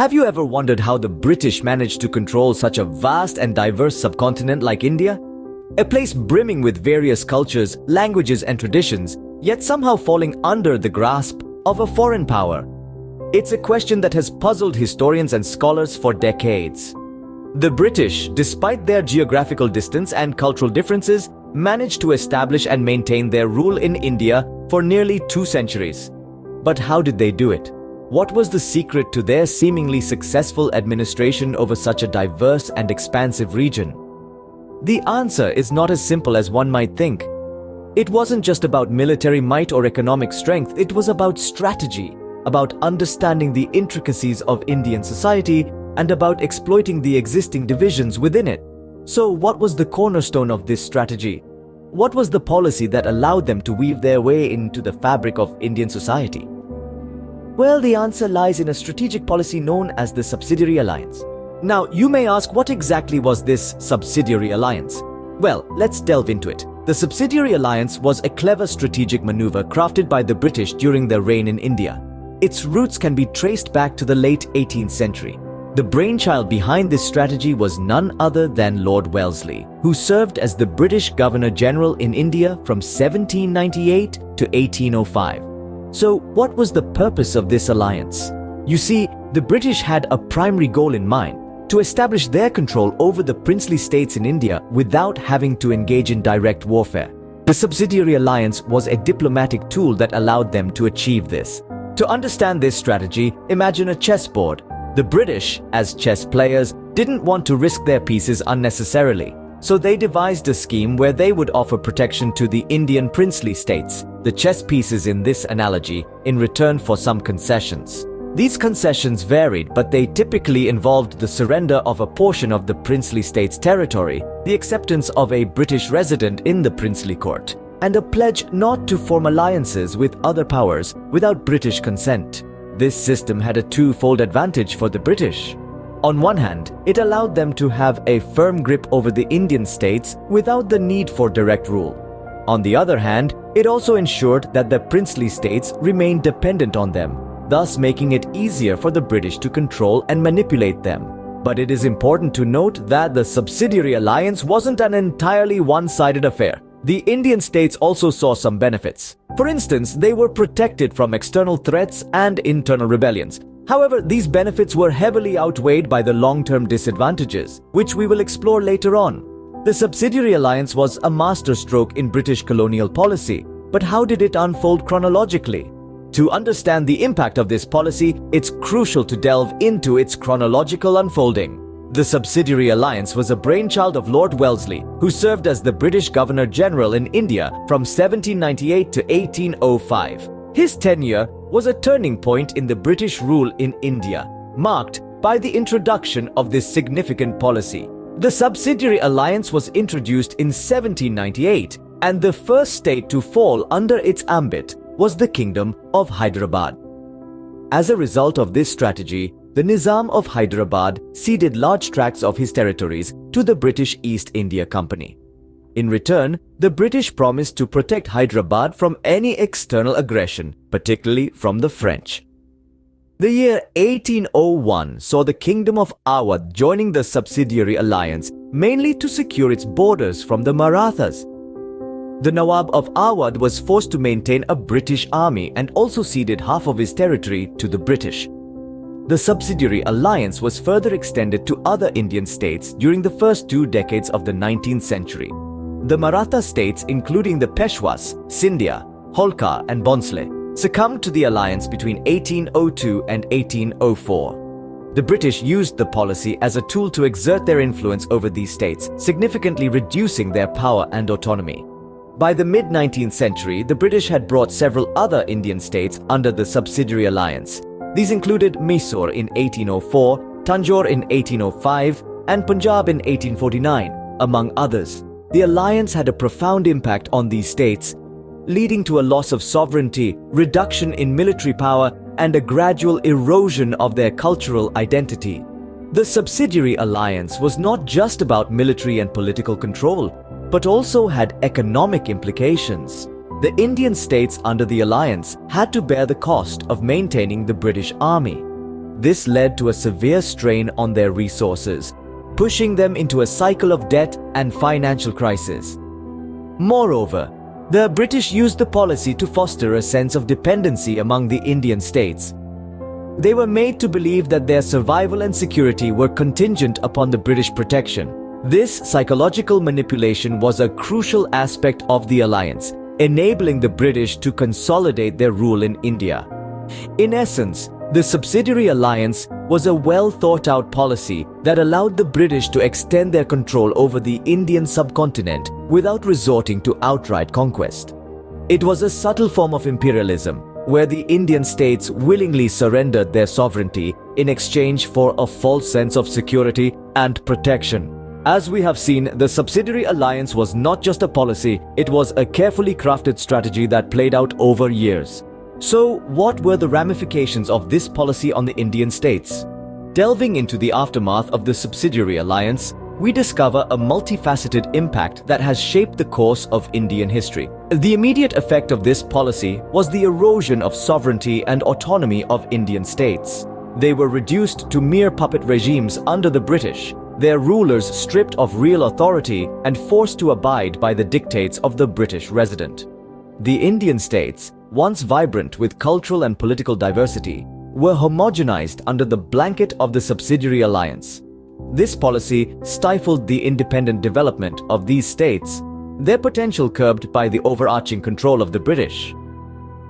Have you ever wondered how the British managed to control such a vast and diverse subcontinent like India? A place brimming with various cultures, languages and traditions, yet somehow falling under the grasp of a foreign power. It's a question that has puzzled historians and scholars for decades. The British, despite their geographical distance and cultural differences, managed to establish and maintain their rule in India for nearly 2 centuries. But how did they do it? What was the secret to their seemingly successful administration over such a diverse and expansive region? The answer is not as simple as one might think. It wasn't just about military might or economic strength, it was about strategy, about understanding the intricacies of Indian society, and about exploiting the existing divisions within it. So what was the cornerstone of this strategy? What was the policy that allowed them to weave their way into the fabric of Indian society? Well, the answer lies in a strategic policy known as the Subsidiary Alliance. Now, you may ask, what exactly was this Subsidiary Alliance? Well, let's delve into it. The Subsidiary Alliance was a clever strategic maneuver crafted by the British during their reign in India. Its roots can be traced back to the late 18th century. The brainchild behind this strategy was none other than Lord Wellesley, who served as the British Governor-General in India from 1798 to 1805. So, what was the purpose of this alliance? You see, the British had a primary goal in mind: to establish their control over the princely states in India without having to engage in direct warfare. The Subsidiary Alliance was a diplomatic tool that allowed them to achieve this. To understand this strategy, imagine a chessboard. The British, as chess players, didn't want to risk their pieces unnecessarily, so they devised a scheme where they would offer protection to the Indian princely states, the chess pieces in this analogy, in return for some concessions. These concessions varied, but they typically involved the surrender of a portion of the princely state's territory, the acceptance of a British resident in the princely court, and a pledge not to form alliances with other powers without British consent. This system had a twofold advantage for the British. On one hand, it allowed them to have a firm grip over the Indian states without the need for direct rule. On the other hand, it also ensured that the princely states remained dependent on them, thus making it easier for the British to control and manipulate them. But it is important to note that the Subsidiary Alliance wasn't an entirely one-sided affair. The Indian states also saw some benefits. For instance, they were protected from external threats and internal rebellions. However, these benefits were heavily outweighed by the long-term disadvantages, which we will explore later on. The Subsidiary Alliance was a masterstroke in British colonial policy, but how did it unfold chronologically? To understand the impact of this policy, it's crucial to delve into its chronological unfolding. The Subsidiary Alliance was a brainchild of Lord Wellesley, who served as the British Governor-General in India from 1798 to 1805. His tenure was a turning point in the British rule in India, marked by the introduction of this significant policy. The Subsidiary Alliance was introduced in 1798, and the first state to fall under its ambit was the Kingdom of Hyderabad. As a result of this strategy, the Nizam of Hyderabad ceded large tracts of his territories to the British East India Company. In return, the British promised to protect Hyderabad from any external aggression, particularly from the French. The year 1801 saw the Kingdom of Awadh joining the Subsidiary Alliance, mainly to secure its borders from the Marathas. The Nawab of Awadh was forced to maintain a British army and also ceded half of his territory to the British. The Subsidiary Alliance was further extended to other Indian states during the first 2 decades of the 19th century. The Maratha states, including the Peshwas, Sindhia, Holkar and Bhonsle, succumbed to the alliance between 1802 and 1804. The British used the policy as a tool to exert their influence over these states, significantly reducing their power and autonomy. By the mid-19th century, the British had brought several other Indian states under the Subsidiary Alliance. These included Mysore in 1804, Tanjore in 1805, and Punjab in 1849, among others. The alliance had a profound impact on these states, leading to a loss of sovereignty, reduction in military power, and a gradual erosion of their cultural identity. The Subsidiary Alliance was not just about military and political control, but also had economic implications. The Indian states under the alliance had to bear the cost of maintaining the British army. This led to a severe strain on their resources, pushing them into a cycle of debt and financial crisis. Moreover, the British used the policy to foster a sense of dependency among the Indian states. They were made to believe that their survival and security were contingent upon the British protection. This psychological manipulation was a crucial aspect of the alliance, enabling the British to consolidate their rule in India. In essence, the Subsidiary Alliance was a well-thought-out policy that allowed the British to extend their control over the Indian subcontinent without resorting to outright conquest. It was a subtle form of imperialism, where the Indian states willingly surrendered their sovereignty in exchange for a false sense of security and protection. As we have seen, the Subsidiary Alliance was not just a policy, it was a carefully crafted strategy that played out over years. So, what were the ramifications of this policy on the Indian states? Delving into the aftermath of the Subsidiary Alliance, we discover a multifaceted impact that has shaped the course of Indian history. The immediate effect of this policy was the erosion of sovereignty and autonomy of Indian states. They were reduced to mere puppet regimes under the British, their rulers stripped of real authority and forced to abide by the dictates of the British resident. The Indian states, once vibrant with cultural and political diversity, were homogenized under the blanket of the Subsidiary Alliance. This policy stifled the independent development of these states, their potential curbed by the overarching control of the British.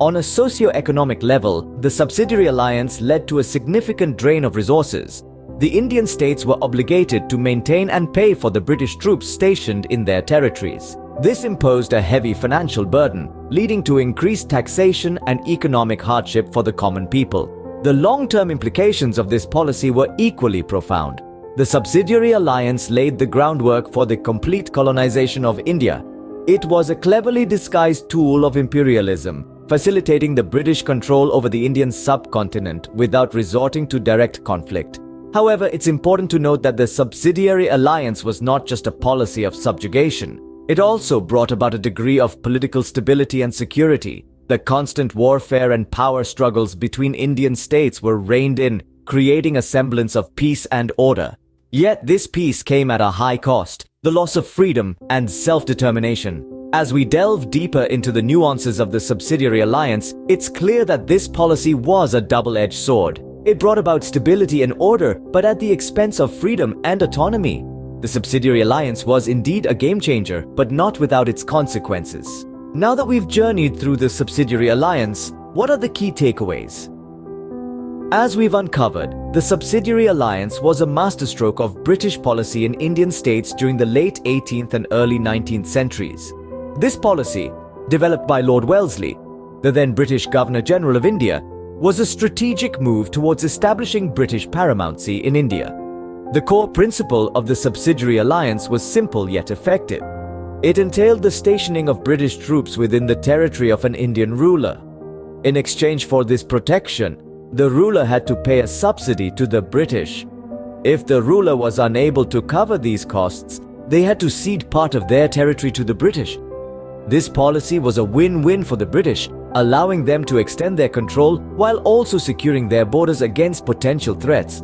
On a socio-economic level, the Subsidiary Alliance led to a significant drain of resources. The Indian states were obligated to maintain and pay for the British troops stationed in their territories. This imposed a heavy financial burden, leading to increased taxation and economic hardship for the common people. The long-term implications of this policy were equally profound. The Subsidiary Alliance laid the groundwork for the complete colonization of India. It was a cleverly disguised tool of imperialism, facilitating the British control over the Indian subcontinent without resorting to direct conflict. However, it's important to note that the Subsidiary Alliance was not just a policy of subjugation. It also brought about a degree of political stability and security. The constant warfare and power struggles between Indian states were reined in, creating a semblance of peace and order. Yet this peace came at a high cost, the loss of freedom and self-determination. As we delve deeper into the nuances of the Subsidiary Alliance, it's clear that this policy was a double-edged sword. It brought about stability and order, but at the expense of freedom and autonomy. The Subsidiary Alliance was indeed a game-changer, but not without its consequences. Now that we've journeyed through the Subsidiary Alliance, what are the key takeaways? As we've uncovered, the Subsidiary Alliance was a masterstroke of British policy in Indian states during the late 18th and early 19th centuries. This policy, developed by Lord Wellesley, the then British Governor-General of India, was a strategic move towards establishing British paramountcy in India. The core principle of the Subsidiary Alliance was simple yet effective. It entailed the stationing of British troops within the territory of an Indian ruler. In exchange for this protection, the ruler had to pay a subsidy to the British. If the ruler was unable to cover these costs, they had to cede part of their territory to the British. This policy was a win-win for the British, allowing them to extend their control while also securing their borders against potential threats.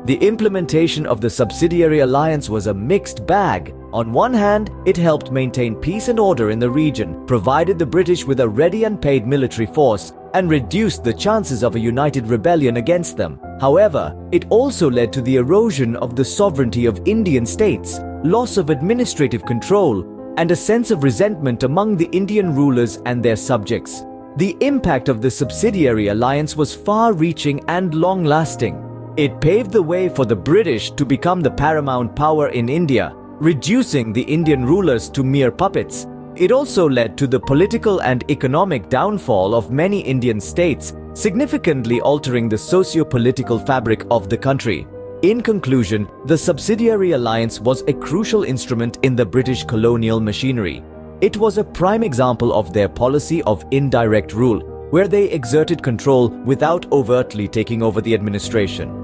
The implementation of the Subsidiary Alliance was a mixed bag. On one hand, it helped maintain peace and order in the region, provided the British with a ready and paid military force, and reduced the chances of a united rebellion against them. However, it also led to the erosion of the sovereignty of Indian states, loss of administrative control, and a sense of resentment among the Indian rulers and their subjects. The impact of the Subsidiary Alliance was far-reaching and long-lasting. It paved the way for the British to become the paramount power in India, reducing the Indian rulers to mere puppets. It also led to the political and economic downfall of many Indian states, significantly altering the socio-political fabric of the country. In conclusion, the Subsidiary Alliance was a crucial instrument in the British colonial machinery. It was a prime example of their policy of indirect rule, where they exerted control without overtly taking over the administration.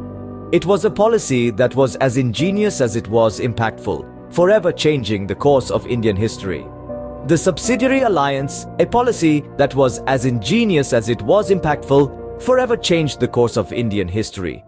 It was a policy that was as ingenious as it was impactful, forever changing the course of Indian history. The Subsidiary Alliance, a policy that was as ingenious as it was impactful, forever changed the course of Indian history.